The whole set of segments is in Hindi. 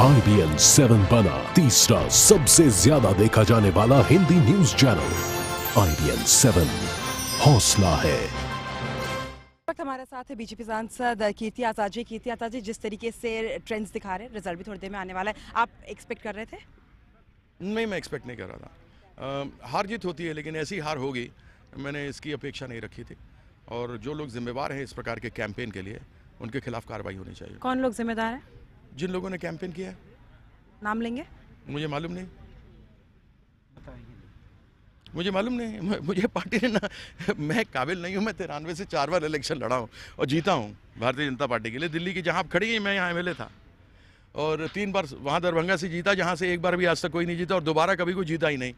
IBN 7 बना तीसरा सबसे ज्यादा देखा जाने वाला हिंदी न्यूज चैनल। IBN 7 हौसला है। वक्त हमारे साथ है बीजेपी सांसद कीर्ति आजाद जी। कीर्ति आजाद जी, जिस तरीके से ट्रेंड्स दिखा रहे हैं, रिजल्ट भी थोड़ी देर में आने वाला है, आप एक्सपेक्ट कर रहे थे? नहीं, मैं एक्सपेक्ट नहीं कर रहा था। हार जीत होती है, लेकिन ऐसी हार होगी मैंने इसकी अपेक्षा नहीं रखी थी। और जो लोग जिम्मेवार हैं इस प्रकार के कैंपेन के लिए, उनके खिलाफ कार्रवाई होनी चाहिए। कौन लोग जिम्मेदार हैं? जिन लोगों ने कैंपेन किया है। नाम लेंगे? मुझे मालूम नहीं, मुझे मालूम नहीं। मुझे पार्टी ने ना, मैं काबिल नहीं हूँ। मैं 93 से 4 बार इलेक्शन लड़ा हूँ और जीता हूँ भारतीय जनता पार्टी के लिए। दिल्ली की जहाँ आप खड़ी हैं, मैं यहाँ MLA था और 3 बार वहाँ दरभंगा से जीता, जहाँ से एक बार भी आज तक कोई नहीं जीता और दोबारा कभी कोई जीता ही नहीं।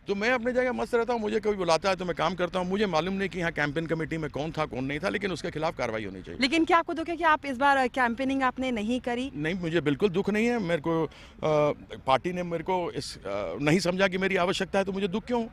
तो मैं अपनी जगह मस्त रहता हूँ। मुझे कोई बुलाता है तो मैं काम करता हूँ। मुझे मालूम नहीं कि यहाँ कैंपेन कमेटी में कौन था कौन नहीं था, लेकिन उसके खिलाफ कार्रवाई होनी चाहिए। लेकिन क्या आपको दुख है कि आप इस बार कैंपेनिंग आपने नहीं करी? नहीं, मुझे बिल्कुल दुख नहीं है। मेरे को पार्टी ने मेरे को नहीं समझा कि मेरी आवश्यकता है, तो मुझे दुख क्यों?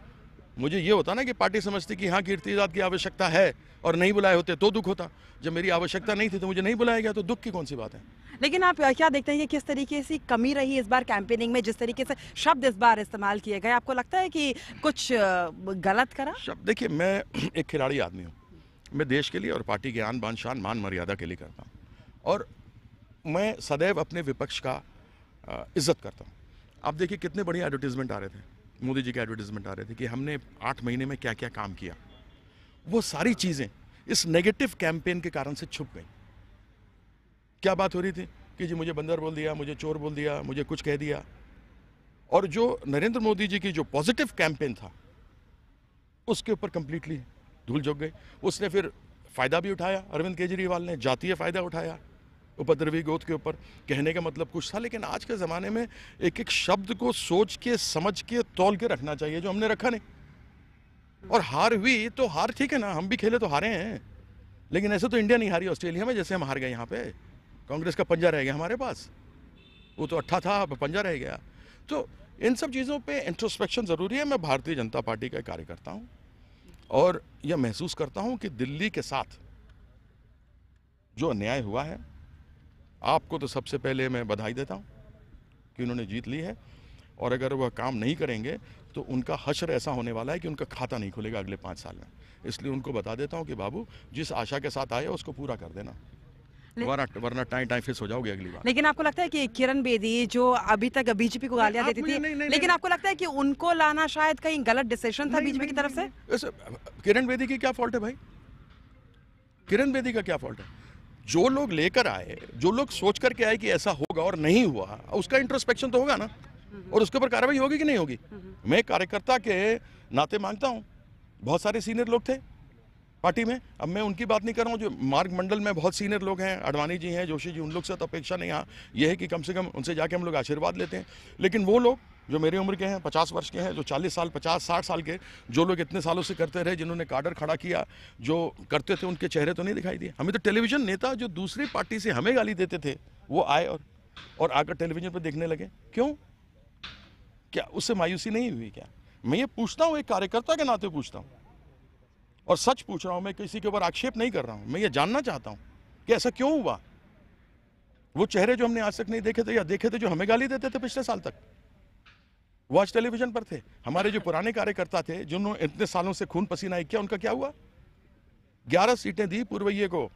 मुझे ये होता ना कि पार्टी समझती कि हाँ कीर्ति आजाद की आवश्यकता है और नहीं बुलाए होते तो दुख होता। जब मेरी आवश्यकता नहीं थी तो मुझे नहीं बुलाया गया, तो दुख की कौन सी बात है? लेकिन आप क्या देखते हैं कि किस तरीके से कमी रही इस बार कैंपेनिंग में, जिस तरीके से शब्द इस बार इस्तेमाल किए गए? आपको लगता है कि कुछ गलत करा? शब्द देखिए, मैं एक खिलाड़ी आदमी हूँ। मैं देश के लिए और पार्टी के आन बान शान मान मर्यादा के लिए करता हूँ और मैं सदैव अपने विपक्ष का इज्जत करता हूँ। आप देखिए कितने बढ़िया एडवर्टीजमेंट आ रहे थे, मोदी जी के एडवर्टीजमेंट आ रहे थे कि हमने 8 महीने में क्या क्या काम किया। वो सारी चीज़ें इस नेगेटिव कैंपेन के कारण से छुप गई। क्या बात हो रही थी कि जी मुझे बंदर बोल दिया, मुझे चोर बोल दिया, मुझे कुछ कह दिया। और जो नरेंद्र मोदी जी की जो पॉजिटिव कैंपेन था उसके ऊपर कंप्लीटली धूल झोंक गई। उसने फिर फ़ायदा भी उठाया, अरविंद केजरीवाल ने जातीय फ़ायदा उठाया उपद्रवी गोद के ऊपर। कहने का मतलब कुछ था, लेकिन आज के ज़माने में एक एक शब्द को सोच के समझ के तौल के रखना चाहिए, जो हमने रखा नहीं। और हार हुई तो हार, ठीक है ना, हम भी खेले तो हारे हैं, लेकिन ऐसे तो इंडिया नहीं हारी ऑस्ट्रेलिया में जैसे हम हार गए। यहाँ पे कांग्रेस का पंजा रह गया हमारे पास। वो तो अट्ठा था, अब पंजा रह गया। तो इन सब चीज़ों पे इंट्रोस्पेक्शन ज़रूरी है। मैं भारतीय जनता पार्टी का कार्यकर्ता हूँ और यह महसूस करता हूँ कि दिल्ली के साथ जो अन्याय हुआ है, आपको तो सबसे पहले मैं बधाई देता हूँ कि उन्होंने जीत ली है। और अगर वह काम नहीं करेंगे तो उनका हश्र ऐसा होने वाला है कि उनका खाता नहीं खुलेगा अगले 5 साल में। इसलिए उनको बता देता हूँ कि बाबू, जिस आशा के साथ आए उसको पूरा कर देना, वरना टाइम फिस हो जाओगे अगली बार। लेकिन आपको लगता है कि किरण बेदी जो अभी तक बीजेपी को गालियां देती थी, लेकिन आपको लगता है कि उनको लाना शायद कहीं गलत डिसीजन था बीजेपी की तरफ से? किरण बेदी की क्या फॉल्ट है भाई? किरण बेदी का क्या फॉल्ट है? जो लोग लेकर आए, जो लोग सोच करके आए कि ऐसा होगा और नहीं हुआ, उसका इंट्रोस्पेक्शन तो होगा ना, और उसके ऊपर कार्रवाई होगी कि नहीं होगी। मैं कार्यकर्ता के नाते मांगता हूं। बहुत सारे सीनियर लोग थे पार्टी में, अब मैं उनकी बात नहीं कर रहा हूं। जो मार्ग मंडल में बहुत सीनियर लोग हैं, अडवाणी जी हैं, जोशी जी, उन लोग से तो अपेक्षा नहीं। यहाँ यह है कि कम से कम उनसे जाके हम लोग आशीर्वाद लेते हैं। लेकिन वो लोग जो मेरी उम्र के हैं, 50 वर्ष के हैं, जो 40 साल 50-60 साल के, जो लोग इतने सालों से करते रहे, जिन्होंने काडर खड़ा किया, जो करते थे, उनके चेहरे तो नहीं दिखाई दिए हमें। तो टेलीविजन नेता जो दूसरी पार्टी से हमें गाली देते थे, वो आए और आकर टेलीविजन पर देखने लगे। क्यों? क्या उससे मायूसी नहीं हुई क्या? मैं ये पूछता हूँ, एक कार्यकर्ता के नाते पूछता हूँ और सच पूछ रहा हूँ। मैं किसी के ऊपर आक्षेप नहीं कर रहा हूँ। मैं ये जानना चाहता हूँ कि ऐसा क्यों हुआ। वो चेहरे जो हमने आज तक नहीं देखे थे या देखे थे, जो हमें गाली देते थे पिछले साल तक, वो आज टेलीविजन पर थे। हमारे जो पुराने कार्यकर्ता थे, जिन्होंने इतने सालों से खून पसीना एक किया, उनका क्या हुआ? 11 सीटें दी पूर्वइये को।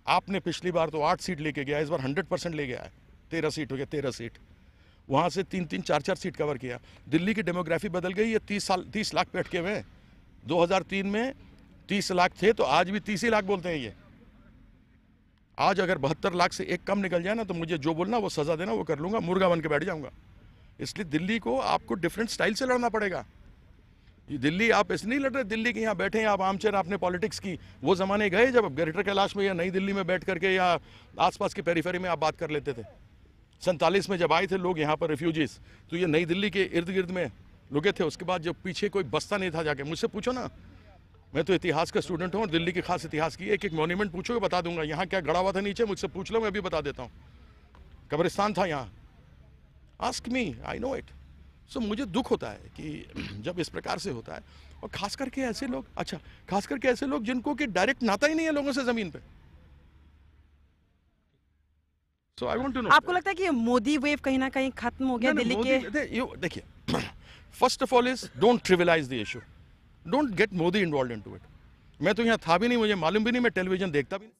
आपने पिछली बार तो 8 सीट लेके गया, इस बार 100% ले गया है। 13 सीट हो गया, 13 सीट। वहाँ से 3-3, 4-4 सीट कवर किया। दिल्ली की डेमोग्राफी बदल गई। ये 30 लाख पे अटके हुए हैं। 2003 में 30 लाख थे, तो आज भी 30 ही लाख बोलते हैं ये। आज अगर 72 लाख से एक कम निकल जाए ना, तो मुझे जो बोलना वो सजा देना वो कर लूँगा, मुर्गा बन के बैठ जाऊँगा। इसलिए दिल्ली को आपको डिफरेंट स्टाइल से लड़ना पड़ेगा। ये दिल्ली आप ऐसे नहीं लड़ रहे। दिल्ली के यहाँ बैठे हैं आप आमचेर, आपने पॉलिटिक्स की। वो ज़माने गए जब ग्रेटर कैलाश में या नई दिल्ली में बैठ करके या आसपास के पेरीफेरी में आप बात कर लेते थे। 47 में जब आए थे लोग यहाँ पर रिफ्यूजीज, तो ये नई दिल्ली के इर्द गिर्द में लुके थे। उसके बाद जब पीछे कोई बस्ता नहीं था, जाके मुझसे पूछो ना, मैं तो इतिहास का स्टूडेंट हूँ और दिल्ली के खास इतिहास की एक एक मॉन्यूमेंट पूछोगे बता दूंगा। यहाँ क्या गड़ा हुआ था नीचे, मुझसे पूछ लो, मैं भी बता देता हूँ। कब्रिस्तान था यहाँ, ask me, I know it. So मुझे दुख होता है कि जब इस प्रकार से होता है, और खास करके ऐसे लोग, अच्छा खास करके ऐसे लोग जिनको कि डायरेक्ट नाता ही नहीं है लोगों से ज़मीन पे। सो आई वांट टू नो। आपको लगता है कि ये मोदी वेव कहीं ना कहीं खत्म हो गया दिल्ली के? देखिए, first of all is don't trivialize the issue, don't get Modi involve into it. मैं तो यहाँ था भी नहीं, मुझे मालूम भी नहीं, मैं टेलीविजन देखता भी नहीं।